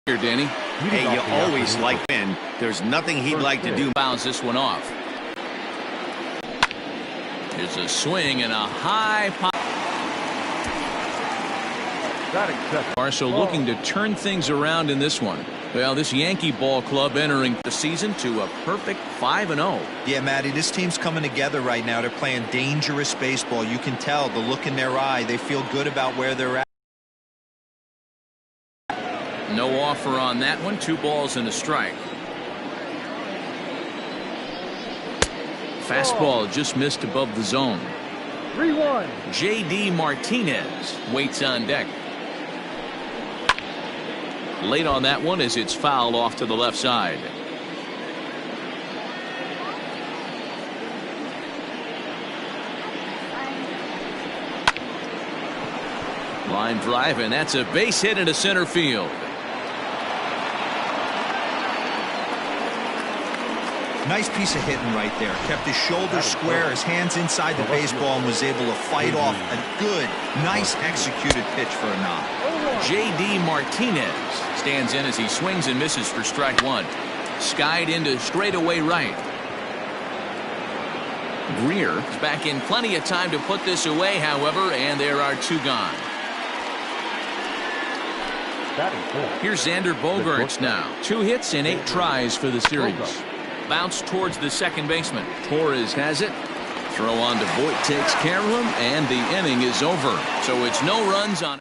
Here, Danny. Hey, you always like win. There's nothing he'd like to do. Bounce this one off. Here's a swing and a high pop. Marshall looking to turn things around in this one. Well, this Yankee ball club entering the season to a perfect 5-0. Yeah, Matty, this team's coming together right now. They're playing dangerous baseball. You can tell the look in their eye. They feel good about where they're at. No offer on that one. 2 balls and a strike. Fastball just missed above the zone. 3-1. J.D. Martinez waits on deck. Late on that one as it's fouled off to the left side. Line drive, and that's a base hit into center field. Nice piece of hitting right there. Kept his shoulders square, his hands inside the baseball, and was able to fight off a good, nice executed pitch for a knock. J.D. Martinez stands in as he swings and misses for strike 1. Skied into straightaway right. Greer is back in plenty of time to put this away, however, and there are 2 gone. Here's Xander Bogaerts now. 2 hits and 8 tries for the series. Bounce towards the second baseman. Torres has it. Throw on to Voit takes care of him, and the inning is over. So it's no runs on.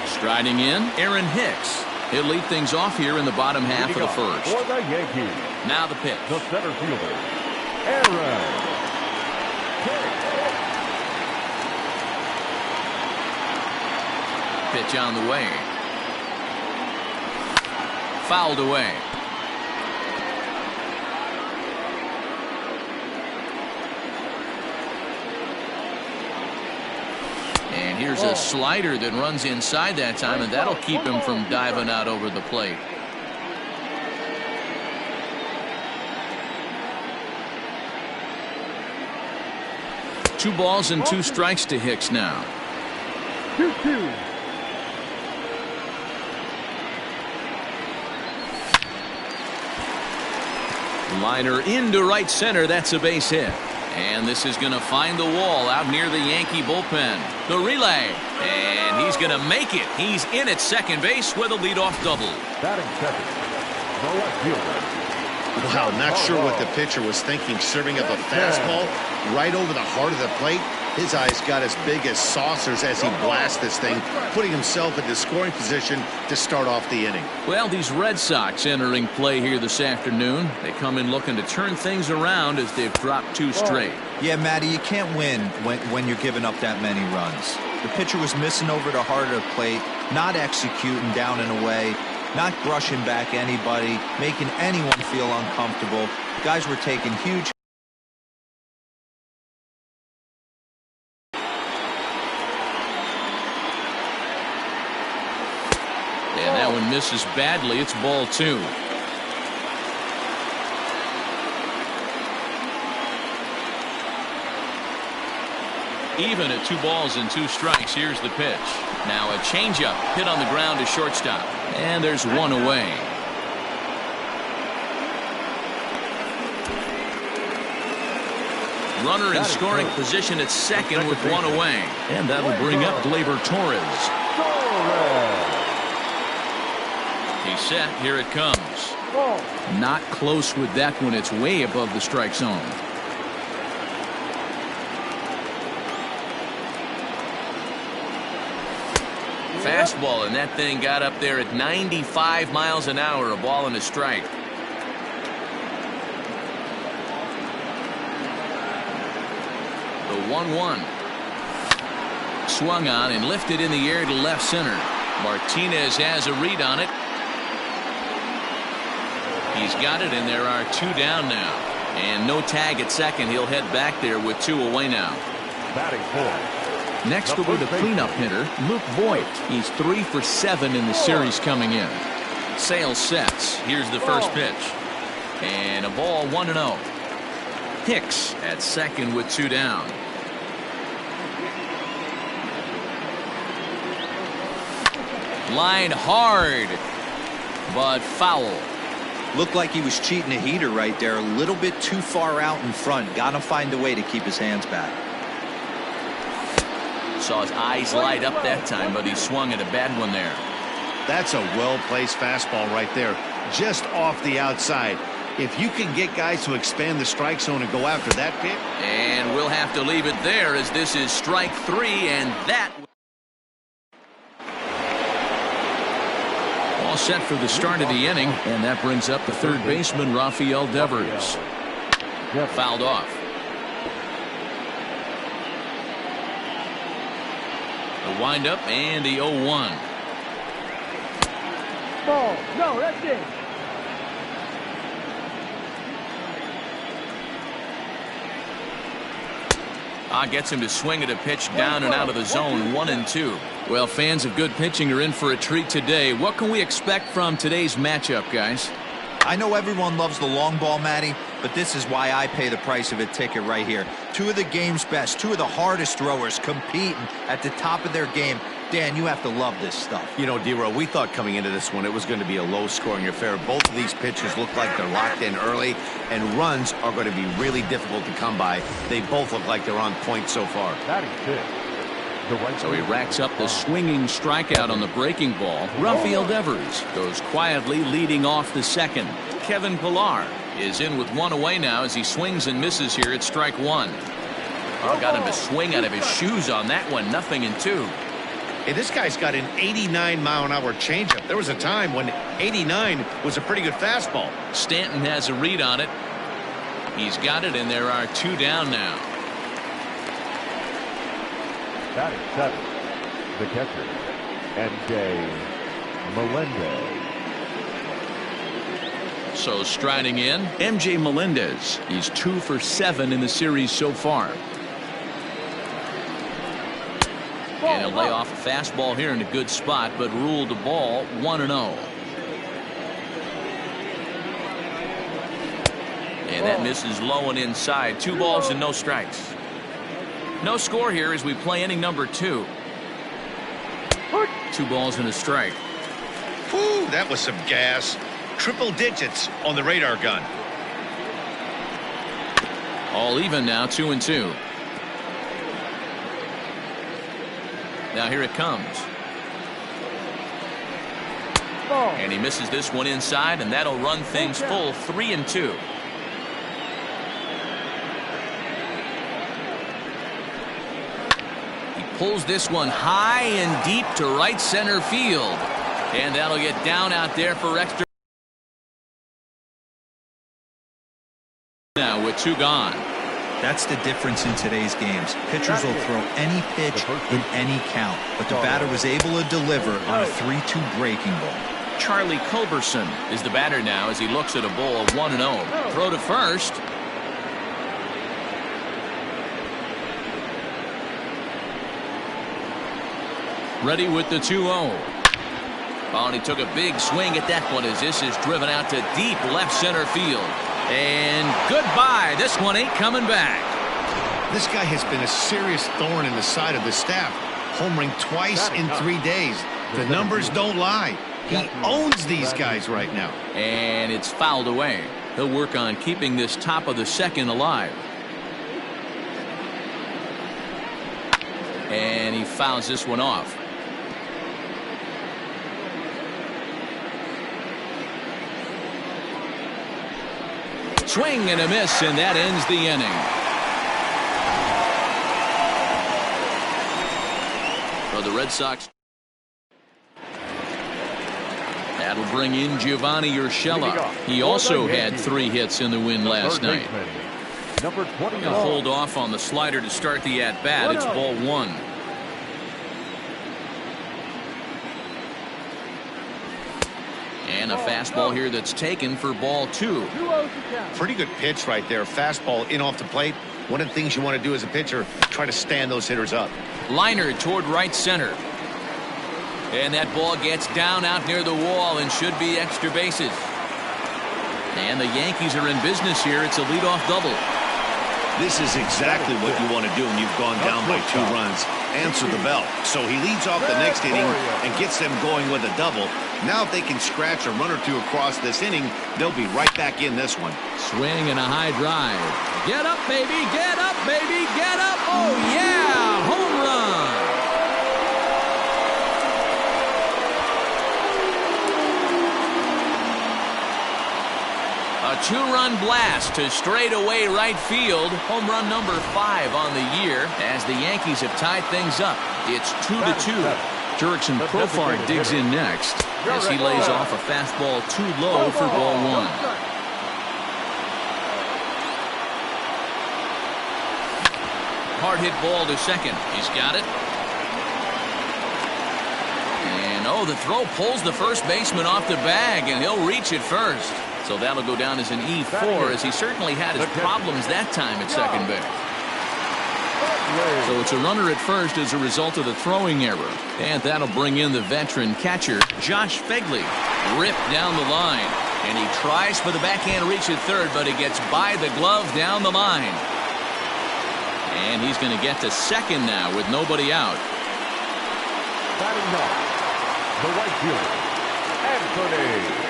Striding in, Aaron Hicks. He'll lead things off here in the bottom half of the first. For the Yankees, now the pitch. the center fielder, Aaron Hicks. Pitch on the way. Fouled away. And here's a slider that runs inside that time, and that'll keep him from diving out over the plate. Two balls and 2 strikes to Hicks now. 2-2. Liner into right center. That's a base hit. And this is going to find the wall out near the Yankee bullpen. The relay. And he's going to make it. He's in at second base with a leadoff double. Batting second, the left fielder. Wow, not sure what the pitcher was thinking, serving up a fastball right over the heart of the plate. His eyes got as big as saucers as he blasts this thing, putting himself in the scoring position to start off the inning. Well, these Red Sox entering play here this afternoon. They come in looking to turn things around as they've dropped 2 straight. Yeah, Matty, you can't win when you're giving up that many runs. The pitcher was missing over the heart of the plate, not executing down and away, not brushing back anybody, making anyone feel uncomfortable. Guys were taking huge. And that one misses badly. It's ball 2. Even at 2 balls and 2 strikes. Here's the pitch. Now a changeup hit on the ground to shortstop. And there's 1 away. Runner in scoring position at second with 1 away. And that'll bring up Gleyber Torres. He's set. Here it comes. Not close with that one. It's way above the strike zone. Fastball, and that thing got up there at 95 miles an hour. A ball and a strike. The 1-1. Swung on and lifted in the air to left center. Martinez has a read on it. He's got it, and there are 2 down now. And no tag at second. He'll head back there with 2 away now. Batting 4. Next will be the cleanup hitter, Luke Voit. He's 3 for 7 in the series coming in. Sales sets. Here's the first pitch. And a ball 1-0. Hicks at second with 2 down. Line hard, but foul. Looked like he was cheating a heater right there. A little bit too far out in front. Got to find a way to keep his hands back. Saw his eyes light up that time, but he swung at a bad one there. That's a well-placed fastball right there, just off the outside. If you can get guys to expand the strike zone and go after that pitch. And we'll have to leave it there, as this is strike 3, and that... All set for the start of the inning, and that brings up the third baseman, Rafael Devers. Fouled off. The windup and the 0-1. Ball. No, that's it. Gets him to swing at a pitch down and out of the zone, 1-2. Well, fans of good pitching are in for a treat today. What can we expect from today's matchup, guys? I know everyone loves the long ball, Matty, but this is why I pay the price of a ticket right here. Two of the game's best, two of the hardest throwers competing at the top of their game. Dan, you have to love this stuff. You know, D-Row, we thought coming into this one it was going to be a low-scoring affair. Both of these pitchers look like they're locked in early, and runs are going to be really difficult to come by. They both look like they're on point so far. So he racks up the swinging strikeout on the breaking ball. Rafael Devers goes quietly leading off the second. Kevin Pillar is in with one away now as he swings and misses here at strike 1. Got him to swing out of his shoes on that one. 0-2. Hey, this guy's got an 89-mile-an-hour changeup. There was a time when 89 was a pretty good fastball. Stanton has a read on it. He's got it, and there are 2 down now. Batting 7, the catcher, MJ Melendez. So striding in, MJ Melendez. He's 2 for 7 in the series so far. And he'll lay off a fastball here in a good spot, but ruled the ball 1-0. And that misses low and inside. 2 balls and no strikes. No score here as we play inning number 2. 2 balls and a strike. Whew, that was some gas. Triple digits on the radar gun. All even now, 2-2. Now here it comes. And he misses this one inside, and that'll run things full 3-2. He pulls this one high and deep to right center field. And that'll get down out there for extra. Now with 2 gone. That's the difference in today's games. Pitchers will throw any pitch in any count, but the batter was able to deliver on a 3-2 breaking ball. Charlie Culberson is the batter now as he looks at a ball of 1-0. Throw to first. Ready with the 2-0. Oh, and he took a big swing at that one as this is driven out to deep left center field. And goodbye. This one ain't coming back. This guy has been a serious thorn in the side of the staff. Homering twice in 3 days. The numbers don't lie. He owns these guys right now. And it's fouled away. He'll work on keeping this top of the second alive. And he fouls this one off. Swing and a miss, and that ends the inning. For the Red Sox, that'll bring in Giovanni Urshela. He also had 3 hits in the win last night. Number 20. He'll hold off on the slider to start the at-bat. It's ball 1. And a fastball here that's taken for ball 2. Pretty good pitch right there. Fastball in off the plate. One of the things you want to do as a pitcher, try to stand those hitters up. Liner toward right center. And that ball gets down out near the wall and should be extra bases. And the Yankees are in business here. It's a leadoff double. This is exactly what you want to do when you've gone down by 2 runs. answer the bell. So he leads off the next inning and gets them going with a double. Now if they can scratch a run or two across this inning, they'll be right back in this one. Swing and a high drive. Get up, baby. Get up, baby. Get up. Oh, yeah. Home run. A two-run blast to straightaway right field. Home run number 5 on the year as the Yankees have tied things up. It's 2-2. Jurickson Profar digs in next as he lays off a fastball too low for ball 1. Hard hit ball to second. He's got it. And oh, the throw pulls the first baseman off the bag, and he'll reach it first. So that'll go down as an E4, as he certainly had his problems that time at second base. So it's a runner at first as a result of the throwing error. And that'll bring in the veteran catcher, Josh Fegley. Ripped down the line. And he tries for the backhand reach at third, but he gets by the glove down the line. And he's going to get to second now with nobody out. Batting up, the right fielder, Anthony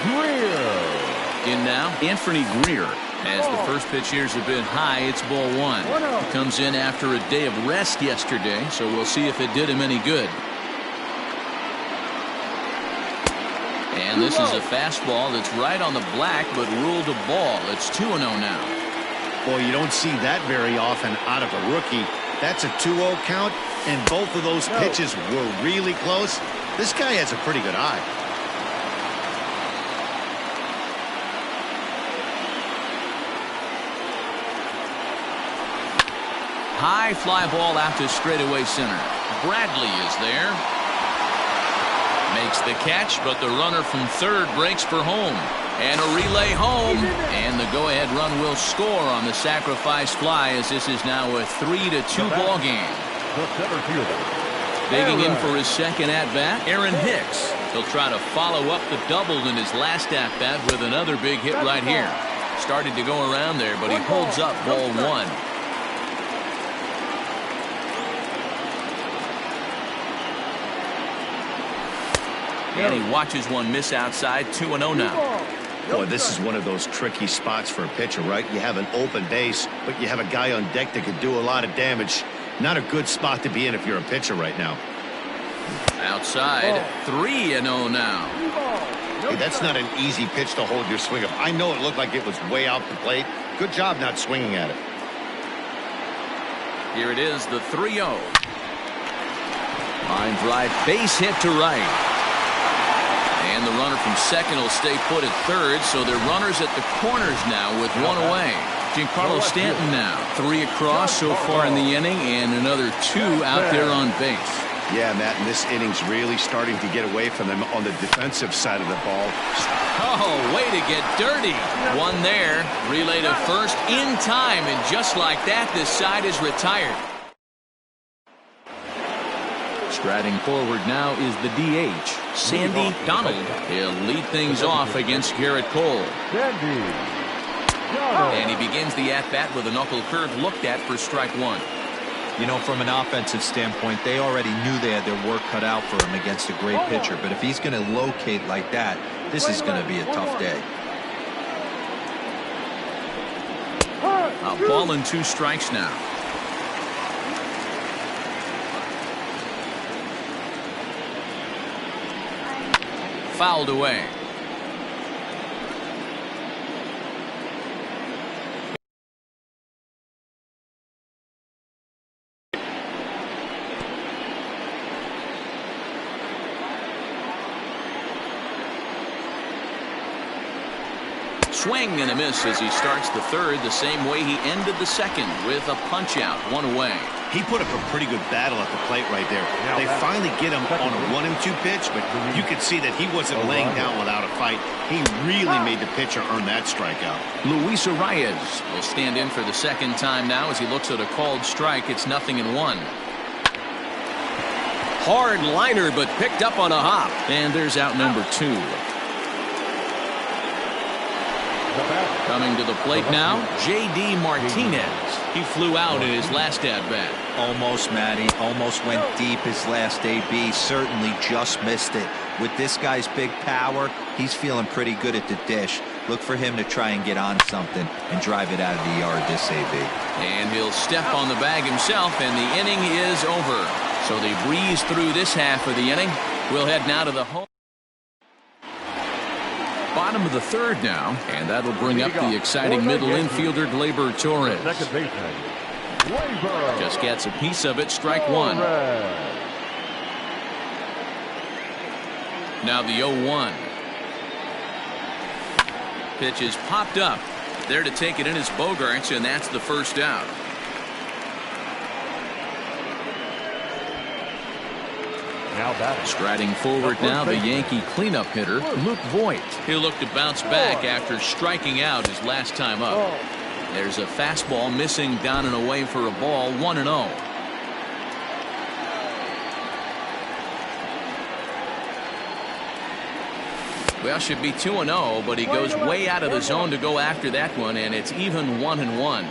Greer. In now, Anthony Greer. As the first pitch here's a bit high, it's ball 1. He comes in after a day of rest yesterday, so we'll see if it did him any good. And this is a fastball that's right on the black, but ruled a ball. It's 2-0 now. Boy, you don't see that very often out of a rookie. That's a 2-0 count, and both of those pitches were really close. This guy has a pretty good eye. High fly ball out to straightaway center. Bradley is there. Makes the catch, but the runner from third breaks for home. And a relay home. And the go-ahead run will score on the sacrifice fly, as this is now a 3-2 ball game. The center fielder. Digging in for his second at-bat, Aaron Hicks. He'll try to follow up the double in his last at-bat with another big hit right here. Started to go around there, but he holds up ball 1. And he watches one miss outside. 2-0 now. Boy, this is one of those tricky spots for a pitcher, right? You have an open base, but you have a guy on deck that could do a lot of damage. Not a good spot to be in if you're a pitcher right now. Outside. 3-0 now. Hey, that's not an easy pitch to hold your swing up. I know it looked like it was way out the plate. Good job not swinging at it. Here it is, the 3-0. Line drive, base hit to right. And the runner from second will stay put at third, so they're runners at the corners now with one away. Giancarlo Stanton now. 3 across so far in the inning, and another 2 out there on base. Yeah, Matt, and this inning's really starting to get away from them on the defensive side of the ball. Oh, way to get dirty. One there. Relay to first in time, and just like that, this side is retired. Striding forward now is the DH, Sandy Donald. He'll lead things off against Garrett Cole. And he begins the at-bat with a knuckle curve looked at for strike 1. You know, from an offensive standpoint, they already knew they had their work cut out for him against a great pitcher. But if he's going to locate like that, this is going to be a tough day. A ball and 2 strikes now. Fouled away. Swing and a miss as he starts the third the same way he ended the second, with a punch out, 1 away. He put up a pretty good battle at the plate right there. They finally get him on a 1-2 pitch, but you could see that he wasn't laying down without a fight. He really made the pitcher earn that strikeout. Luis Arias will stand in for the second time now as he looks at a called strike. It's 0-1. Hard liner, but picked up on a hop. And there's out number 2. Coming to the plate now, J.D. Martinez. He flew out in his last at-bat. Almost, Matty. Almost went deep his last AB. Certainly just missed it. With this guy's big power, he's feeling pretty good at the dish. Look for him to try and get on something and drive it out of the yard this AB. And he'll step on the bag himself, and the inning is over. So they breeze through this half of the inning. We'll head now to the home. Bottom of the third now, and that'll bring up the exciting middle infielder Gleyber Torres. Just gets a piece of it, strike one. Now the 0-1. Pitch is popped up. There to take it in is Bogaerts, and that's the first out. Striding forward now, the Yankee cleanup hitter, Luke Voit. He'll look to bounce back after striking out his last time up. There's a fastball missing down and away for a ball, 1-0. Well, should be 2-0, but he goes way out of the zone to go after that one, and it's even 1-1.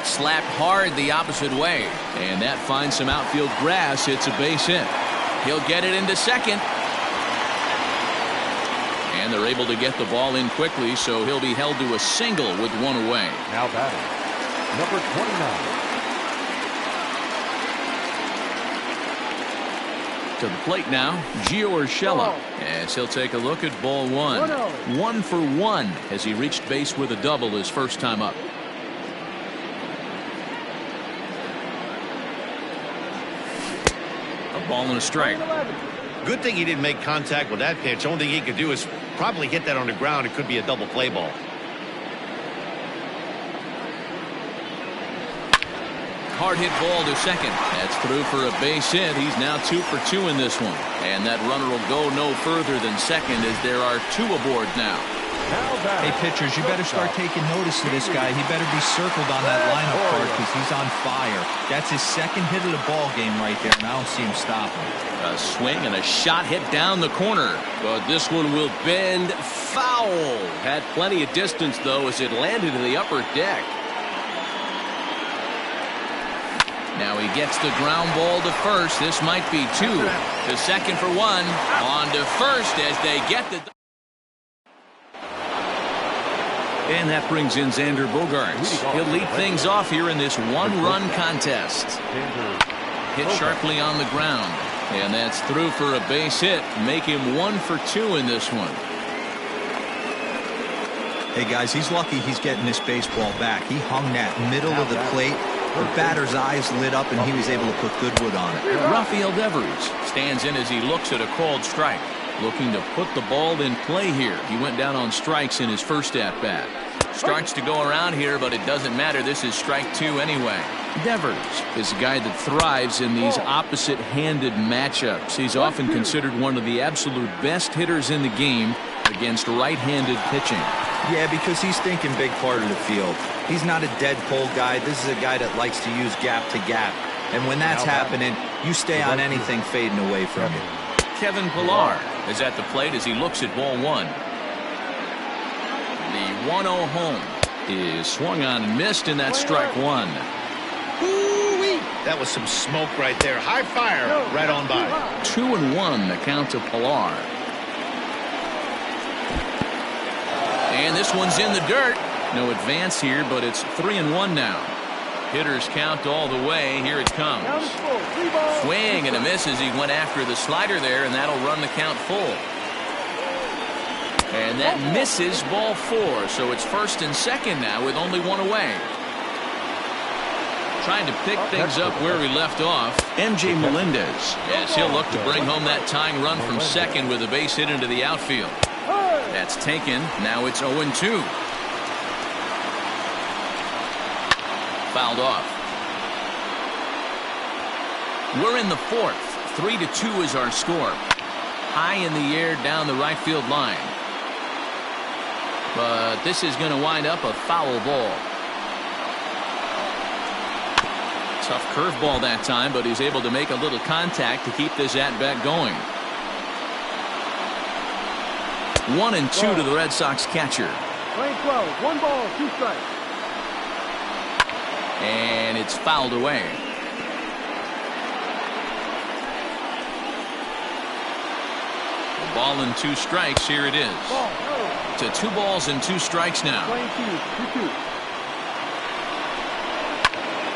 Slapped hard the opposite way, and that finds some outfield grass. It's a base hit. He'll get it into second, and they're able to get the ball in quickly, so he'll be held to a single with one away. Now batting, number 29. To the plate now, Gio Urshela, as he'll take a look at ball one. 1 for 1 as he reached base with a double his first time up. A ball and a strike. Good thing he didn't make contact with that pitch. Only thing he could do is probably hit that on the ground. It could be a double play ball. Hard hit ball to second. That's through for a base hit. He's now 2 for 2 in this one. And that runner will go no further than second as there are 2 aboard now. Hey, pitchers, you better start taking notice of this guy. He better be circled on that lineup card because he's on fire. That's his second hit of the ball game right there, and I don't see him stopping. A swing and a shot hit down the corner. But this one will bend foul. Had plenty of distance, though, as it landed in the upper deck. Now he gets the ground ball to first. This might be 2. To second for 1. On to first as they get the... And that brings in Xander Bogaerts. He'll lead things off here in this one-run contest. Hit sharply on the ground. And that's through for a base hit. Make him 1 for 2 in this one. Hey, guys, he's lucky he's getting this baseball back. He hung that middle of the plate. The batter's eyes lit up, and he was able to put good wood on it. Rafael Devers stands in as he looks at a called strike. Looking to put the ball in play here. He went down on strikes in his first at-bat. Starts to go around here, but it doesn't matter. This is strike 2 anyway. Devers is a guy that thrives in these opposite-handed matchups. He's often considered one of the absolute best hitters in the game against right-handed pitching. Yeah, because he's thinking big part of the field. He's not a dead pull guy. This is a guy that likes to use gap to gap. And when that's happening, you stay on anything fading away from you. Kevin Pillar is at the plate as he looks at ball 1. The 1-0 home is swung on and missed, and that's strike 1. That was some smoke right there. High fire right on by. 2-1 the count to Pillar. And this one's in the dirt. No advance here, but it's 3-1 now. Hitters count all the way. Here it comes. Swing and a miss as he went after the slider there, and that'll run the count full. And that misses ball 4, so it's first and second now with only 1 away. Trying to pick things up where we left off, MJ Melendez. Yes, he'll look to bring home that tying run from second with a base hit into the outfield. That's taken. Now it's 0-2. Fouled off. We're in the 4th. 3-2 is our score. High in the air down the right field line. But this is going to wind up a foul ball. Tough curveball that time, but he's able to make a little contact to keep this at-bat going. 1-2 to the Red Sox catcher. Lane 12, 1 ball, 2 strikes. And it's fouled away. A ball and 2 strikes. Here it is. To 2 balls and 2 strikes now. Lane 2, 2-2.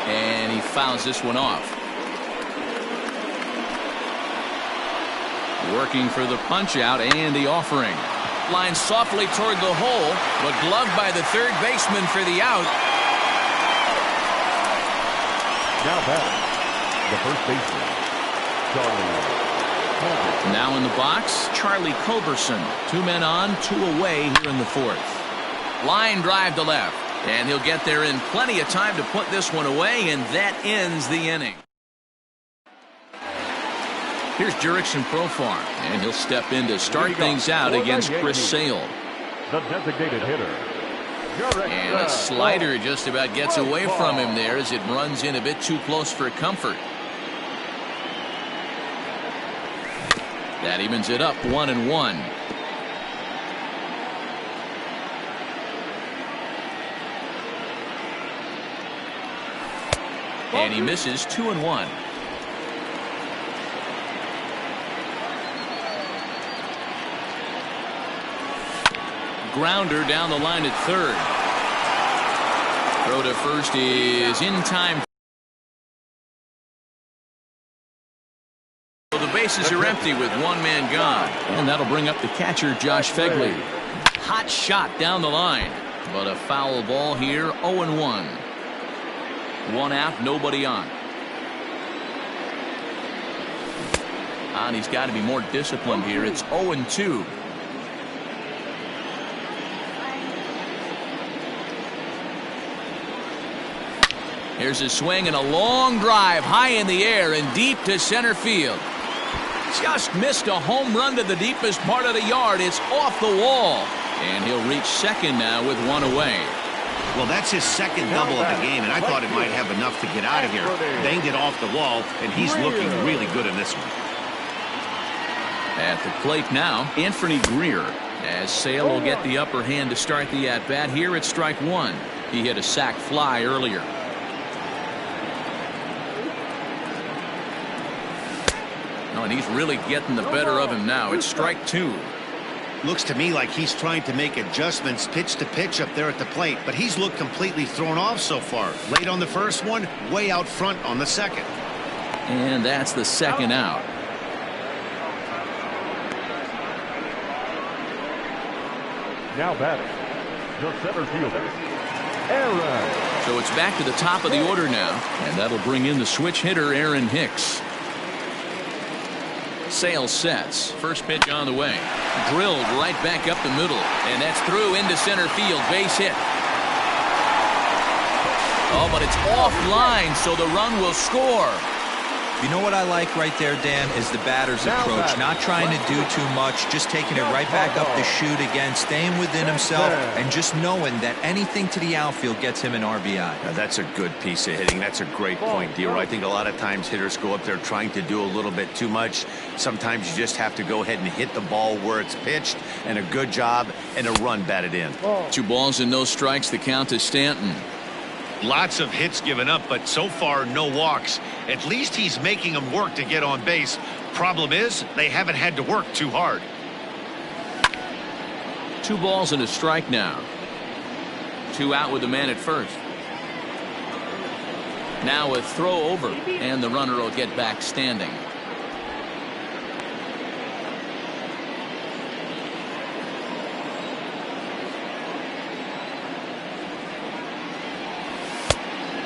And he fouls this one off. Working for the punch out and the offering. Line softly toward the hole, but gloved by the third baseman for the out. Now batting, the first baseman, Charlie. Now in the box, Charlie Culberson. 2 men on, 2 away here in the 4th. Line drive to left, and he'll get there in plenty of time to put this one away, and that ends the inning. Here's Jurickson Profar, and he'll step in to start things out against Chris Sale. The designated hitter. And a slider just about gets away from him there as it runs in a bit too close for comfort. That evens it up 1-1. And he misses 2-1. Grounder down the line at third. Throw to first is in time. So the bases are empty with 1 man gone. And that'll bring up the catcher, Josh Fegley. Hot shot down the line. But a foul ball here, 0-1. 1 out, nobody on. And he's got to be more disciplined here. It's 0-2. Here's a swing and a long drive high in the air and deep to center field. Just missed a home run to the deepest part of the yard. It's off the wall. And he'll reach second now with 1 away. Well, that's his second double of the game, and I thought it might have enough to get out of here. Banged it off the wall, and he's looking really good in this one. At the plate now, Anthony Greer. As Sale will get the upper hand to start the at-bat here at strike 1. He hit a sac fly earlier. Oh, and he's really getting the better of him now. It's strike 2. Looks to me like he's trying to make adjustments pitch to pitch up there at the plate, but he's looked completely thrown off so far. Late on the first one, way out front on the second. And that's the second out. Now batting, the center fielder, Aaron. So it's back to the top of the order now, and that'll bring in the switch hitter, Aaron Hicks. Sale sets. First pitch on the way. Drilled right back up the middle. And that's through into center field. Base hit. Oh, but it's offline, so the run will score. You know what I like right there, Dan, is the batter's approach. Not trying to do too much, just taking it right back up the chute again, staying within himself, and just knowing that anything to the outfield gets him an RBI. Now, that's a good piece of hitting. That's a great point, Dero. I think a lot of times hitters go up there trying to do a little bit too much. Sometimes you just have to go ahead and hit the ball where it's pitched, and a good job, and a run batted in. 2 balls and no strikes. The count to Stanton. Lots of hits given up, but so far no walks. At least he's making them work to get on base. Problem is, they haven't had to work too hard. 2 balls and a strike now. 2 out with the man at first. Now a throw over, and the runner will get back standing.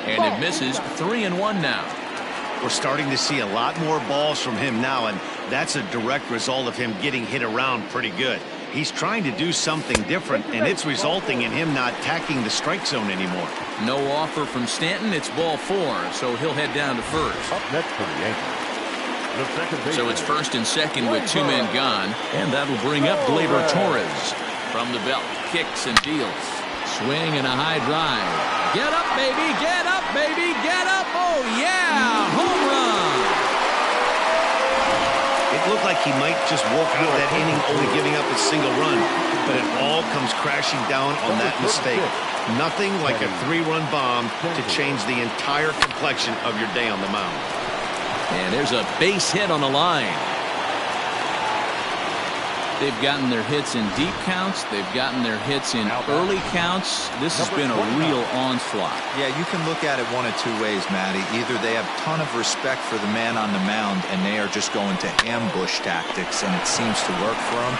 And it misses. 3-1 now. We're starting to see a lot more balls from him now, and that's a direct result of him getting hit around pretty good. He's trying to do something different, and it's resulting in him not attacking the strike zone anymore. No offer from Stanton. It's ball 4, so he'll head down to first. Up next for the Yankees, the second baseman. So it's first and second with 2 men gone, and that'll bring up Gleyber Torres. From the belt, kicks and deals. Swing and a high drive. Get up, baby, get up, baby, get up. Oh, yeah, home run. It looked like he might just walk out of that inning only giving up a single run, but it all comes crashing down on that mistake. Nothing like a 3-run bomb to change the entire complexion of your day on the mound. And there's a base hit on the line. They've gotten their hits in deep counts. They've gotten their hits in early counts. This has been a real onslaught. Yeah, you can look at it one of two ways, Matty. Either they have a ton of respect for the man on the mound and they are just going to ambush tactics, and it seems to work for them.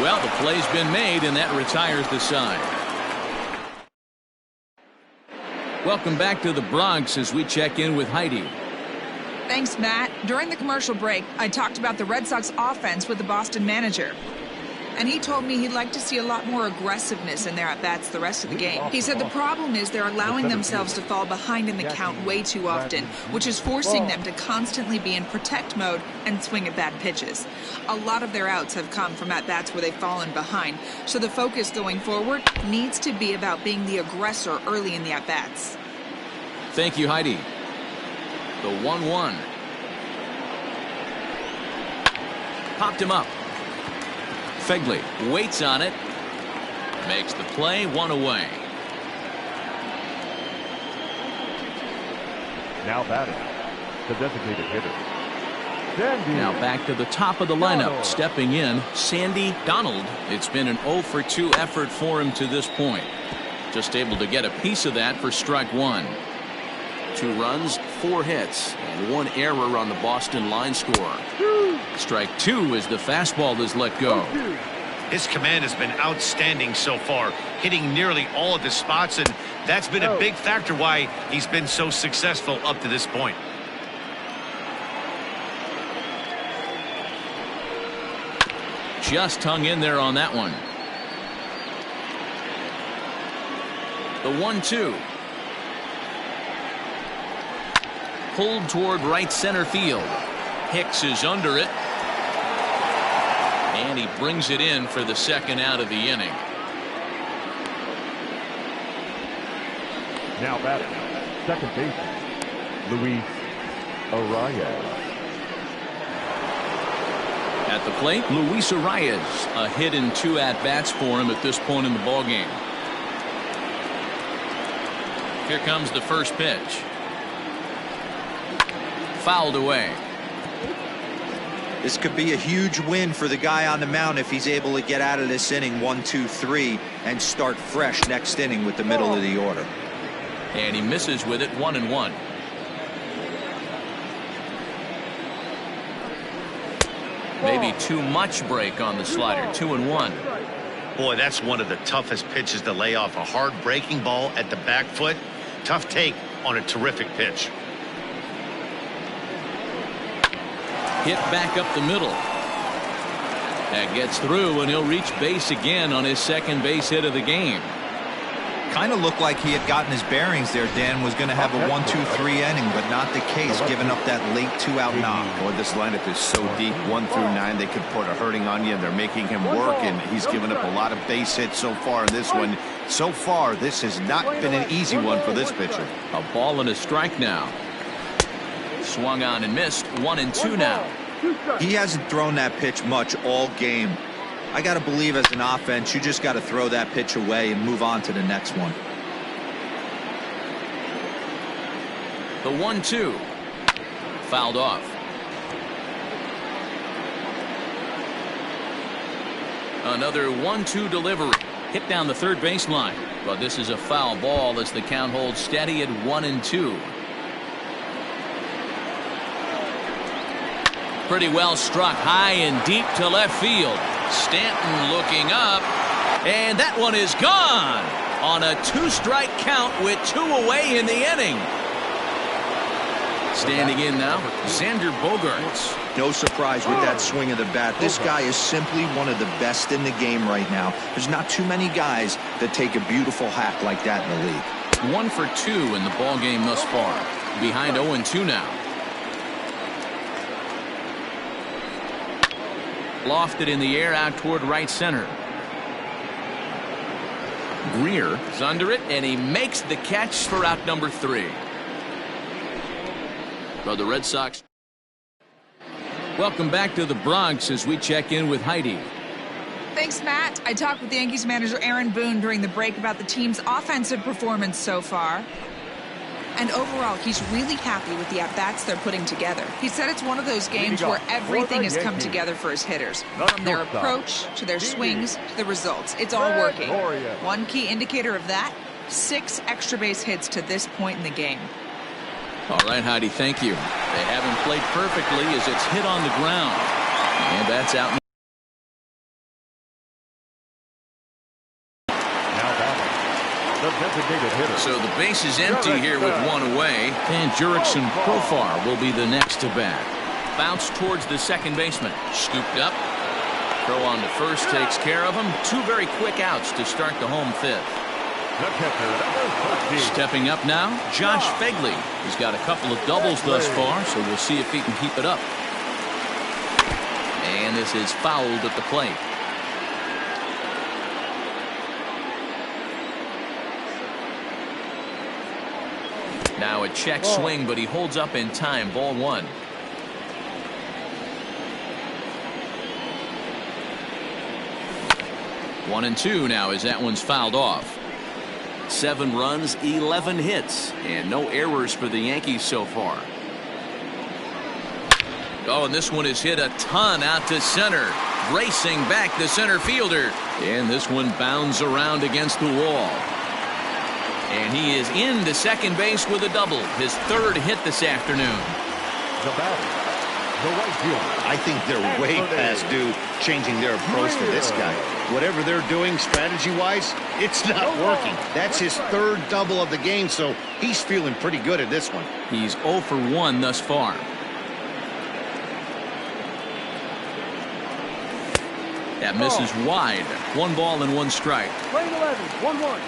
Well, the play's been made, and that retires the side. Welcome back to the Bronx as we check in with Heidi. Thanks, Matt. During the commercial break, I talked about the Red Sox offense with the Boston manager. And he told me he'd like to see a lot more aggressiveness in their at-bats the rest of the game. He said the problem is they're allowing themselves to fall behind in the count way too often, which is forcing them to constantly be in protect mode and swing at bad pitches. A lot of their outs have come from at-bats where they've fallen behind, so the focus going forward needs to be about being the aggressor early in the at-bats. Thank you, Heidi. The 1-1. Popped him up. Fegley waits on it. Makes the play, 1 away. Now batting, the designated hitter, Sandy. Now back to the top of the lineup. Stepping in, Sandy Donald. It's been an 0 for 2 effort for him to this point. Just able to get a piece of that for strike 1. 2 runs, 4 hits, and 1 error on the Boston line score. Strike 2 as the fastball is let go. His command has been outstanding so far, hitting nearly all of his spots, and that's been a big factor why he's been so successful up to this point. Just hung in there on that one. The 1-2. Pulled toward right center field. Hicks is under it. And he brings it in for the second out of the inning. Now batting, second baseman, Luis Arias. At the plate, Luis Arias. A hit in 2 at-bats for him at this point in the ballgame. Here comes the first pitch. Fouled away. This could be a huge win for the guy on the mound if he's able to get out of this inning 1, 2, 3 and start fresh next inning with the middle of the order. And he misses with it, 1-1. Maybe too much break on the slider, 2-1. Boy, that's one of the toughest pitches to lay off. A hard breaking ball at the back foot. Tough take on a terrific pitch. Hit back up the middle. That gets through, and he'll reach base again on his second base hit of the game. Kind of looked like he had gotten his bearings there. Dan was going to have a 1, 2, 3 inning, but not the case, giving up that late 2-out knock. Boy, this lineup is so deep, 1 through 9. They could put a hurting on you, and they're making him work, and he's given up a lot of base hits so far in this one. So far, this has not been an easy one for this pitcher. A ball and a strike now. Swung on and missed, 1-2 now. He hasn't thrown that pitch much all game. I got to believe as an offense, you just got to throw that pitch away and move on to the next one. The 1-2. Fouled off. Another 1-2 delivery. Hit down the third baseline. But this is a foul ball as the count holds steady at 1-2. Pretty well struck high and deep to left field. Stanton looking up, and that one is gone on a 2-strike count with 2 away in the inning. Standing in now, Xander Bogaerts. No surprise with that swing of the bat. This guy is simply one of the best in the game right now. There's not too many guys that take a beautiful hack like that in the league. 1 for 2 in the ball game thus far. Behind 0-2 now. Lofted in the air out toward right center. Greer is under it, and he makes the catch for out number 3. For the Red Sox. Welcome back to the Bronx as we check in with Heidi. Thanks, Matt. I talked with Yankees manager Aaron Boone during the break about the team's offensive performance so far. And overall, he's really happy with the at-bats they're putting together. He said it's one of those games where everything has come together for his hitters. From their approach, to their swings, to the results. It's all working. One key indicator of that, 6 extra base hits to this point in the game. All right, Heidi, thank you. They haven't played perfectly as it's hit on the ground. And that's out. So the base is empty here with one away, and Jurickson Profar will be the next to bat. Bounce towards the second baseman. Scooped up. Throw on to first takes care of him. 2 very quick outs to start the home fifth. Stepping up now, Josh Fegley. He's got a couple of doubles thus far, so we'll see if he can keep it up. And this is fouled at the plate. Now a check swing, but he holds up in time. Ball 1. One and 2 now as that one's fouled off. 7 runs, 11 hits, and no errors for the Yankees so far. Oh, and this one is hit a ton out to center. Racing back the center fielder. And this one bounds around against the wall. And he is into second base with a double. His 3rd hit this afternoon. The batter, the right fielder. I think they're way past due changing their approach to this guy. Whatever they're doing strategy-wise, it's not working. That's his 3rd double of the game, so he's feeling pretty good at this one. He's 0 for 1 thus far. That misses wide. 1 ball and 1 strike. Playing 11, 1-1.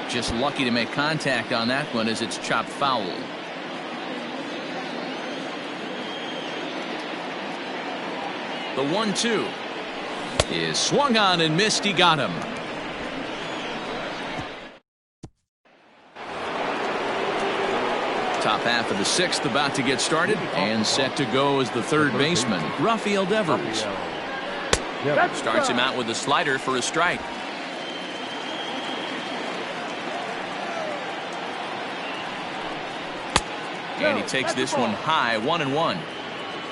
Just lucky to make contact on that one as it's chopped foul. The 1-2 is swung on and missed. He got him. Top half of the 6th about to get started, and set to go is the 3rd baseman, Rafael Devers. Starts him out with a slider for a strike. And he takes this one high, 1-1.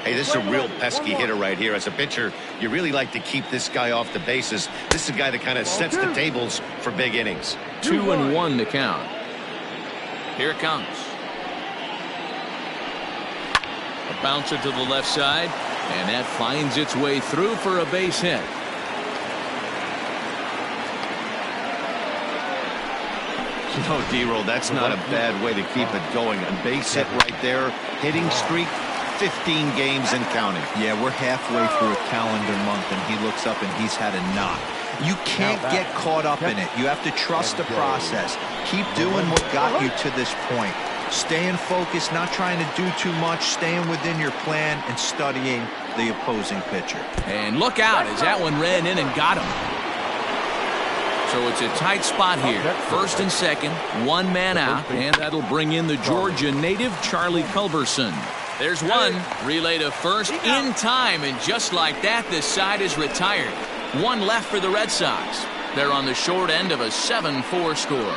Hey, this is a real pesky hitter right here. As a pitcher, you really like to keep this guy off the bases. This is a guy that kind of sets the tables for big innings. 2-1 to count. Here it comes. A bouncer to the left side, and that finds its way through for a base hit. No, D-roll, that's not a bad way to keep it going. A base hit right there. Hitting streak, 15 games and counting. Yeah, we're halfway through a calendar month, and he looks up and he's had a knock. You can't get caught up in it. You have to trust the process. Keep doing what got you to this point. Staying focused, not trying to do too much, staying within your plan, and studying the opposing pitcher. And look out as that one ran in and got him. So it's a tight spot here. 1st and 2nd, 1 man out, and that'll bring in the Georgia native Charlie Culberson. There's one. Relay to first in time, and just like that, this side is retired. 1 left for the Red Sox. They're on the short end of a 7-4 score.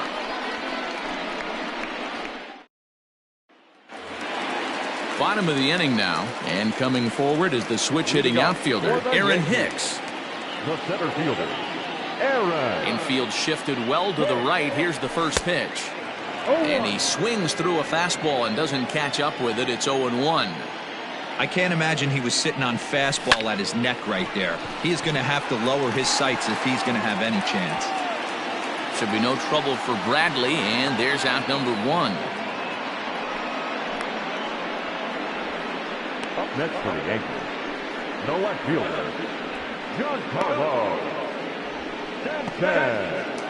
Bottom of the inning now, and coming forward is the switch-hitting outfielder, Aaron Hicks. The center fielder, Aaron. Infield shifted well to the right. Here's the first pitch. And he swings through a fastball and doesn't catch up with it. It's 0-1. I can't imagine he was sitting on fastball at his neck right there. He is going to have to lower his sights if he's going to have any chance. Should be no trouble for Bradley, and there's out number 1. Up next for the Yankees, the left fielder, Giancarlo Stanton.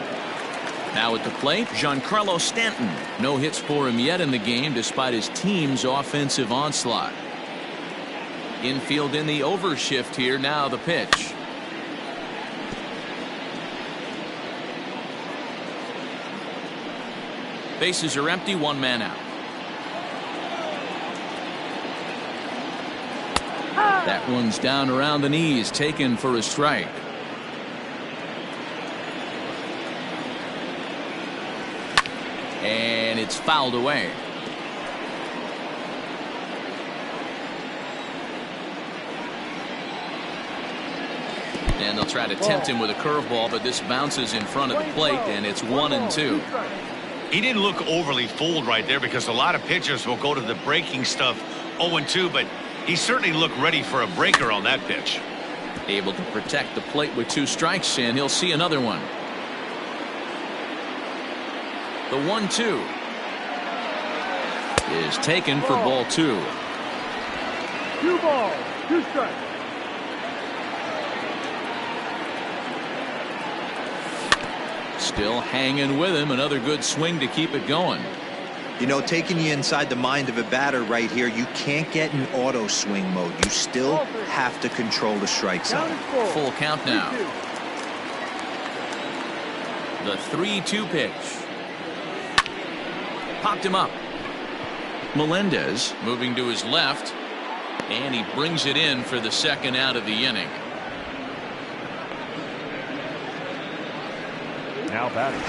Now at the plate, Giancarlo Stanton. No hits for him yet in the game despite his team's offensive onslaught. Infield in the overshift here. Now the pitch. Bases are empty, one man out. That one's down around the knees, taken for a strike. And it's fouled away. And they'll try to tempt him with a curveball, but this bounces in front of the plate, and it's 1-2. He didn't look overly fooled right there because a lot of pitchers will go to the breaking stuff 0-2, but he certainly looked ready for a breaker on that pitch. Able to protect the plate with 2 strikes, and he'll see another one. The 1-2 is taken for ball 2. 2 balls, 2 strikes. Still hanging with him. Another good swing to keep it going. You know, taking you inside the mind of a batter right here, you can't get in auto swing mode. You still have to control the strike zone. Full count now. The 3-2 pitch. Popped him up. Melendez moving to his left, and he brings it in for the second out of the inning. Now batting.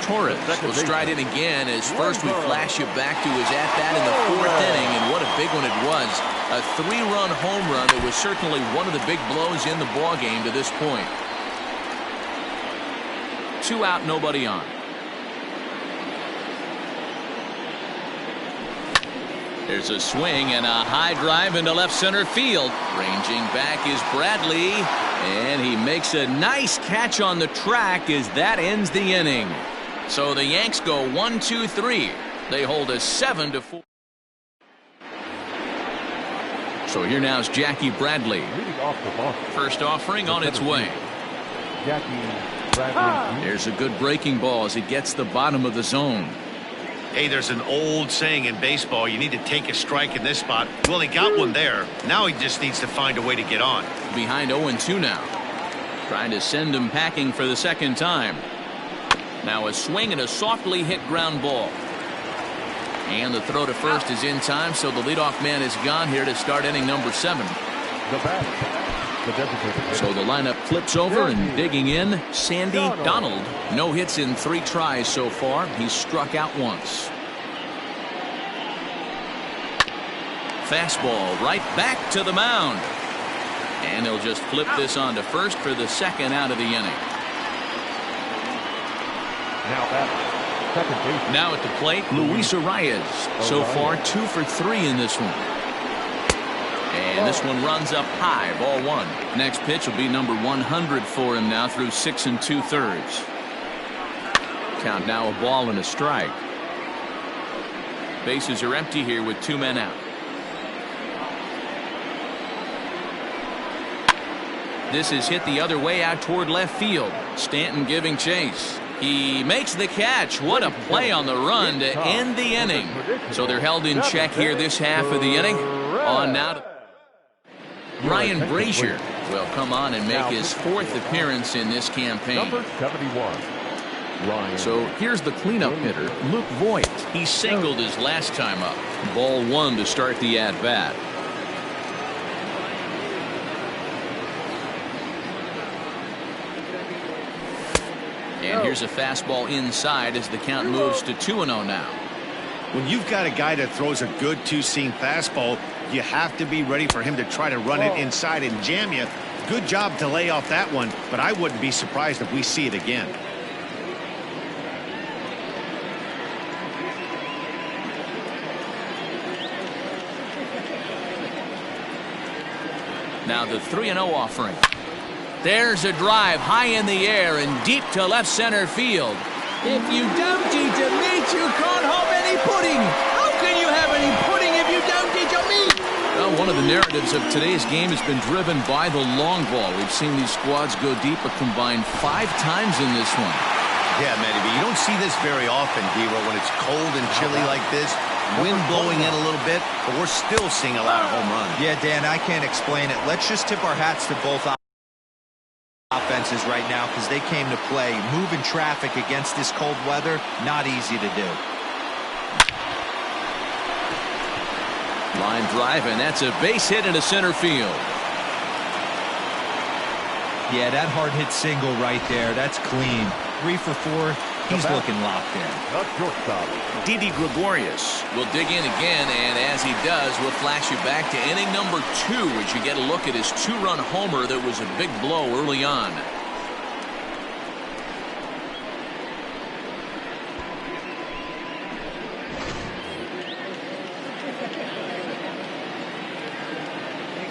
Torres will stride in again as first we flash you back to his at-bat in the 4th inning, and what a big one it was. A 3-run home run that was certainly one of the big blows in the ballgame to this point. 2 out, nobody on. There's a swing and a high drive into left center field. Ranging back is Bradley, and he makes a nice catch on the track as that ends the inning. So the Yanks go 1-2-3. They hold a 7-4. So here now is Jackie Bradley. First offering on its way. There's a good breaking ball as he gets the bottom of the zone. Hey, there's an old saying in baseball, you need to take a strike in this spot. Well, he got one there. Now he just needs to find a way to get on. Behind 0-2 now. Trying to send him packing for the second time. Now a swing and a softly hit ground ball. And the throw to first is in time, so the leadoff man is gone here to start inning number 7. So the lineup flips over, and digging in, Sandy Donald. No hits in 3 tries so far. He's struck out once. Fastball right back to the mound. And he'll just flip this on to first for the second out of the inning. Now at the plate, Luis Arias. So far 2 for 3 in this one. And this one runs up high, ball 1. Next pitch will be number 100 for him now through 6 2/3. Count now a ball and a strike. Bases are empty here with 2 men out. This is hit the other way out toward left field. Stanton giving chase. He makes the catch. What a play on the run to end the inning. So they're held in check here this half of the inning. On now to Ryan Brazier will come on and make his 4th appearance in this campaign. Number 71. So here's the cleanup hitter, Luke Voigt. He singled his last time up. Ball 1 to start the at-bat. And here's a fastball inside as the count moves to 2-0 now. When you've got a guy that throws a good 2-seam fastball, you have to be ready for him to try to run it inside and jam you. Good job to lay off that one, but I wouldn't be surprised if we see it again. Now the 3-0 offering. There's a drive high in the air and deep to left center field. If you don't eat a meat, you can't have any pudding. How can you have any pudding if you don't eat your meat? Well, one of the narratives of today's game has been driven by the long ball. We've seen these squads go deep a combined 5 times in this one. Yeah, Matty, but you don't see this very often, Hero, when it's cold and chilly like this. Wind blowing in a little bit, but we're still seeing a lot of home runs. Yeah, Dan, I can't explain it. Let's just tip our hats to both offenses right now because they came to play. Moving traffic against this cold weather, not easy to do. Line drive, and that's a base hit into center field. Yeah, that hard hit single right there. That's clean. 3 for 4. He's looking locked in. Didi Gregorius will dig in again, and as he does, we'll flash you back to inning number 2 as you get a look at his 2-run homer that was a big blow early on.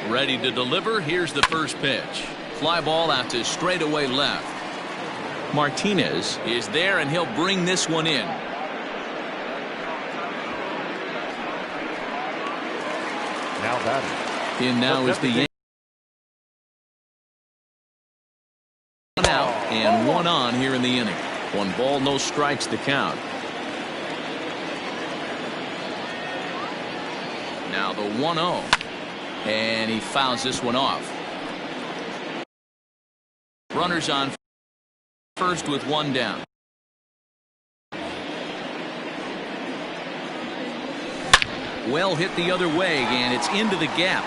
Ready to deliver. Here's the first pitch. Fly ball out to straightaway left. Martinez is there, and he'll bring this one in. Now batting. In now is the Yankees. 1 out and 1 on here in the inning. 1 ball, no strikes to count. Now the 1-0. And he fouls this one off. Runners on first with 1 down. Well hit the other way, and it's into the gap.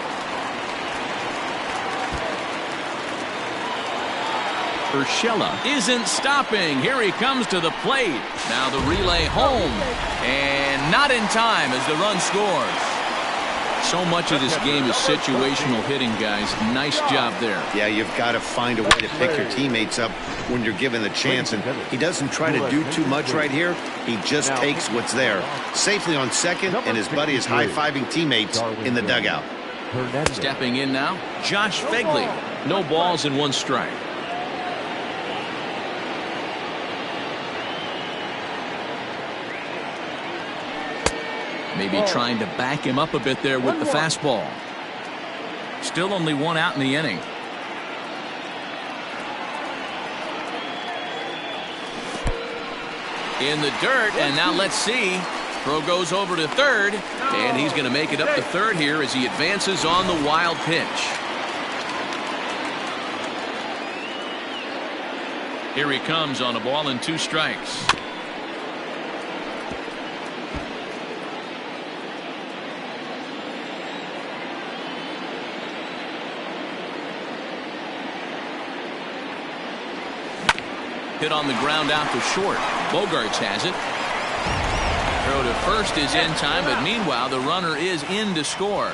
Urshela isn't stopping. Here he comes to the plate. Now the relay home, and not in time as the run scores. So much of this game is situational hitting, guys. Nice job there. Yeah, you've got to find a way to pick your teammates up when you're given the chance, and he doesn't try to do too much right here. He just takes what's there. Safely on second, and his buddy is high-fiving teammates in the dugout. Stepping in now, Josh Fegley. No balls and 1 strike. Maybe trying to back him up a bit there with the fastball. Still only 1 out in the inning. In the dirt, and now let's see. Throw goes over to third, and he's going to make it up to third here as he advances on the wild pitch. Here he comes on a ball and 2 strikes. Hit on the ground out to short. Bogarts has it. Throw to first is in time, but meanwhile the runner is in to score.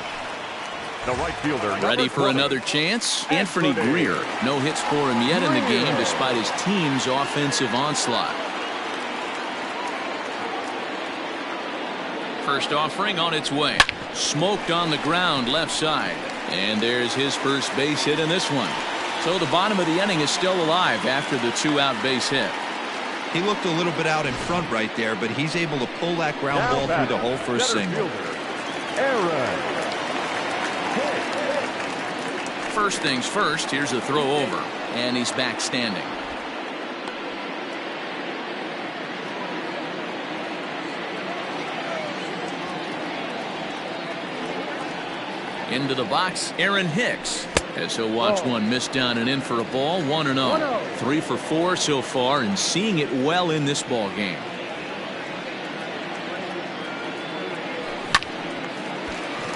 The right fielder. Ready for another chance? Anthony Greer. No hits for him yet in the game despite his team's offensive onslaught. First offering on its way. Smoked on the ground left side. And there's his first base hit in this one. So the bottom of the inning is still alive after the 2-out base hit. He looked a little bit out in front right there, but he's able to pull that ground ball through the hole for a single. First things first, here's a throw over, and he's back standing. Into the box, Aaron Hicks. As he'll watch one miss down and in for a ball. 1-0. 3 for 4 so far, and seeing it well in this ball game.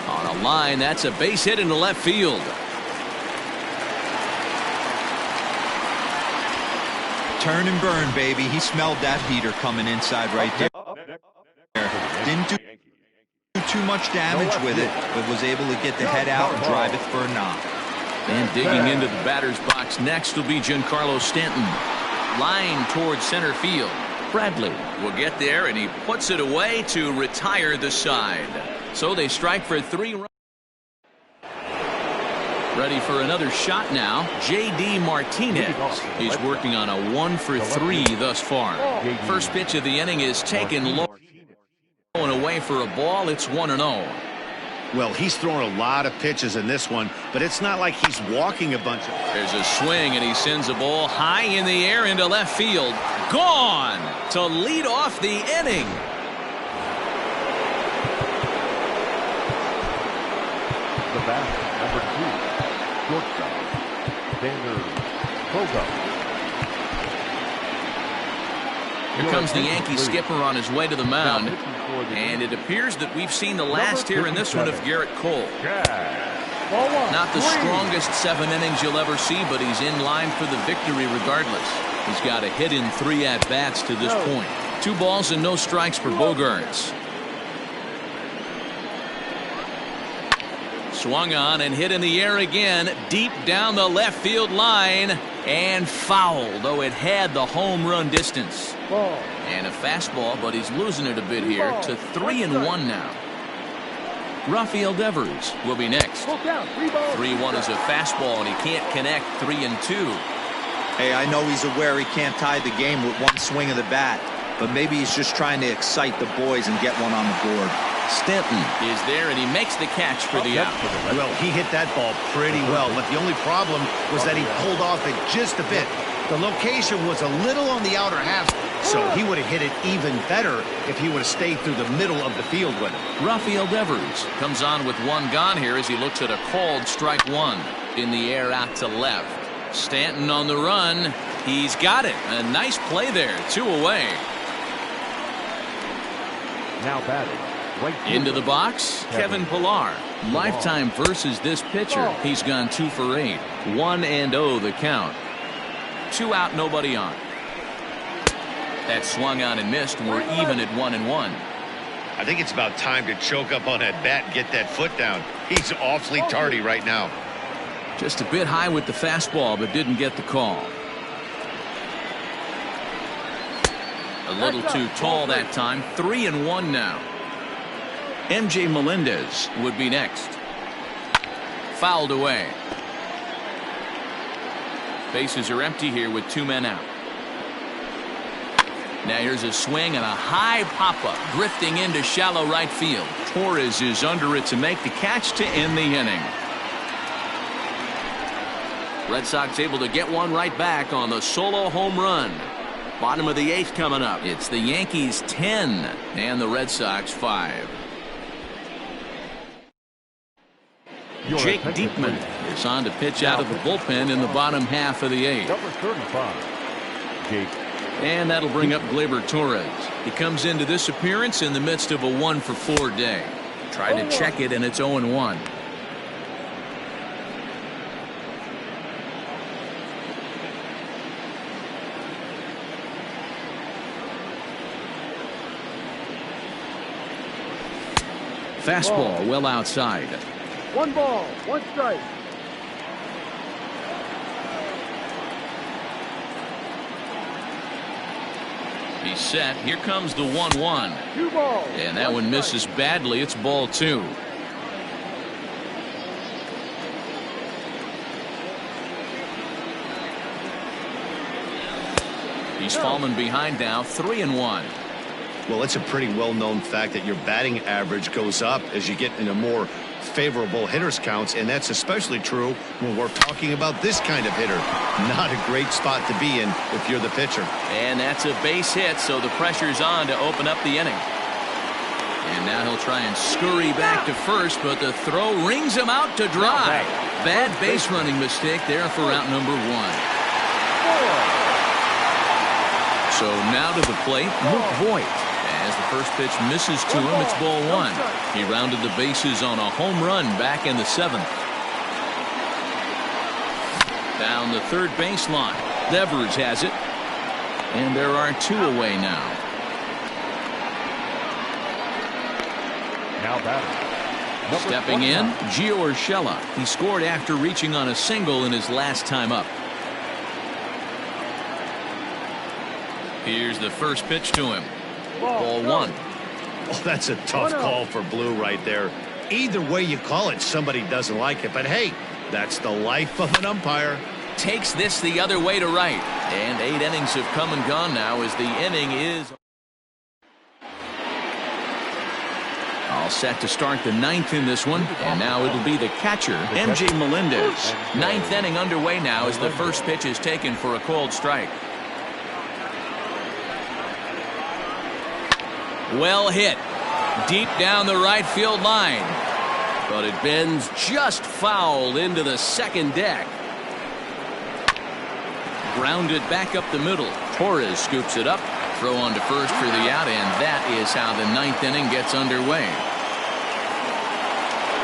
On a line, that's a base hit into left field. Turn and burn, baby. He smelled that heater coming inside right there. Didn't do too much damage with it, but was able to get the head out and drive it for a knock. And digging into the batter's box next will be Giancarlo Stanton. Line towards center field. Bradley will get there, and he puts it away to retire the side. So they strike for 3 runs. Ready for another shot now. J.D. Martinez. He's working on a 1 for 3 thus far. First pitch of the inning is taken low. Going away for a ball. It's 1-0. Well, he's thrown a lot of pitches in this one, but it's not like he's walking a bunch of. There's a swing, and he sends a ball high in the air into left field. Gone to lead off the inning. The batter, number 2, shortstop, Xander Bogaerts. Here comes the Yankee skipper on his way to the mound. And it appears that we've seen the last here in this one of Garrett Cole. Not the strongest 7 innings you'll ever see, but he's in line for the victory regardless. He's got a hit in 3 at-bats to this point. 2 balls and no strikes for Bogaerts. Swung on and hit in the air again, deep down the left field line, and foul, though it had the home run distance. And a fastball, but he's losing it a bit here to 3-1 now. Rafael Devers will be next. 3-1 is a fastball, and he can't connect. 3-2. Hey, I know he's aware he can't tie the game with one swing of the bat, but maybe he's just trying to excite the boys and get one on the board. Stanton is there, and he makes the catch for the out. Well, he hit that ball pretty well, but the only problem was that he pulled off it just a bit. The location was a little on the outer half, so he would have hit it even better if he would have stayed through the middle of the field with it. Rafael Devers comes on with 1 gone here as he looks at a called strike 1 in the air out to left. Stanton on the run. He's got it. A nice play there. 2 away. Now batting. Into the box, Kevin Pillar. Lifetime versus this pitcher. He's gone 2 for 8. 1-0 the count. 2 out, nobody on. That swung on and missed. We're even at 1-1. I think it's about time to choke up on that bat and get that foot down. He's awfully tardy right now. Just a bit high with the fastball, but didn't get the call. A little too tall that time. 3-1 now. MJ Melendez would be next. Fouled away. Bases are empty here with 2 men out. Now here's a swing and a high pop-up drifting into shallow right field. Torres is under it to make the catch to end the inning. Red Sox able to get one right back on the solo home run. Bottom of the 8th coming up. It's the Yankees 10 and the Red Sox 5. Jake Diekman is on to pitch out of the bullpen in the bottom half of the 8th. Number 35, Jake. And that'll bring up Gleyber Torres. He comes into this appearance in the midst of a 1-for-4 day. Tried to check it, and it's 0-1. Fastball well outside. 1 ball, 1 strike. He's set. Here comes the 1-1. 2 balls. And that one misses badly. It's ball 2. He's fallen behind now. 3-1. Well, it's a pretty well-known fact that your batting average goes up as you get into more favorable hitters counts, and that's especially true when we're talking about this kind of hitter. Not a great spot to be in if you're the pitcher. And that's a base hit, so the pressure's on to open up the inning. And now he'll try and scurry back to first, but the throw rings him out to dry. Bad base running mistake there for out number 1. So now to the plate, Luke Voigt. As the first pitch misses to him, it's ball 1. He rounded the bases on a home run back in the 7th. Down the third baseline. Devers has it. And there are 2 away now. Now batting. Stepping in, Gio Urshela. He scored after reaching on a single in his last time up. Here's the first pitch to him. Ball 1. Oh, that's a tough call for Blue right there. Either way you call it, somebody doesn't like it. But hey, that's the life of an umpire. Takes this the other way to right. And 8 innings have come and gone now as the inning is all set to start the 9th in this one. And now it'll be the catcher, MJ Melendez. 9th inning underway now as the first pitch is taken for a called strike. Well hit. Deep down the right field line. But it bends just foul into the second deck. Grounded back up the middle. Torres scoops it up. Throw on to first for the out, and that is how the ninth inning gets underway.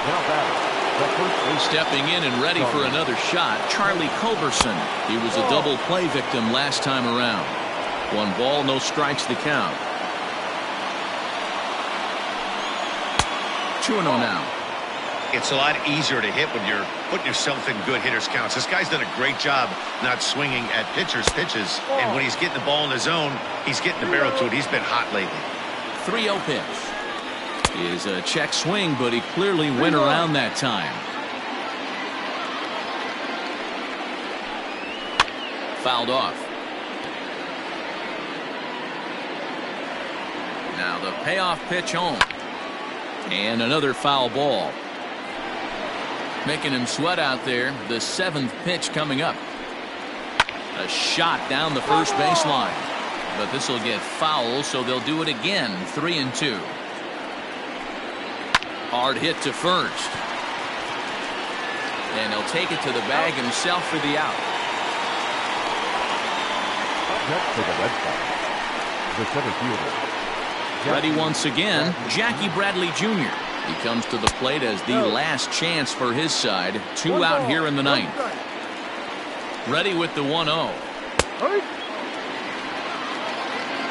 Now batter, the first base. Stepping in and ready for another shot, Charlie Culberson. He was a double play victim last time around. 1 ball, no strikes the count. 2-0 now. It's a lot easier to hit when you're putting yourself in good hitters' counts. This guy's done a great job not swinging at pitchers' pitches. And when he's getting the ball in his zone, he's getting the barrel to it. He's been hot lately. 3-0 pitch. Is a check swing, but he clearly went around that time. Fouled off. Now the payoff pitch home. And another foul ball. Making him sweat out there. The 7th pitch coming up. A shot down the first baseline. But this will get foul, so they'll do it again. 3-2. Hard hit to first. And he'll take it to the bag himself for the out. Next for the Red Sox, the center fielder. Ready once again, Jackie Bradley Jr. He comes to the plate as the last chance for his side. 2 out here in the 9th. Ready with the 1-0.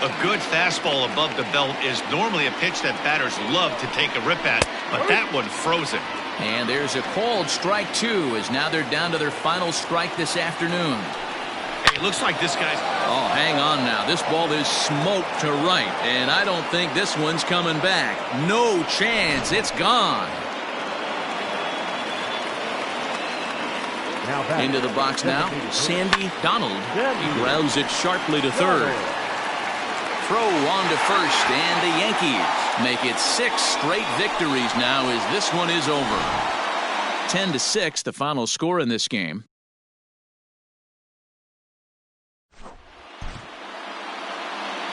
A good fastball above the belt is normally a pitch that batters love to take a rip at, but that one froze it. And there's a called strike 2 as now they're down to their final strike this afternoon. Hey, looks like this guy's... Oh, hang on now. This ball is smoked to right, and I don't think this one's coming back. No chance. It's gone. Into the box now, Sandy Donald. He grounds it sharply to third. Throw on to first, and the Yankees make it 6 straight victories now as this one is over. 10-6, the final score in this game.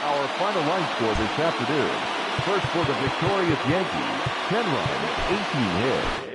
Our final line score this afternoon. First for the victorious Yankees, 10 runs, 18 hits.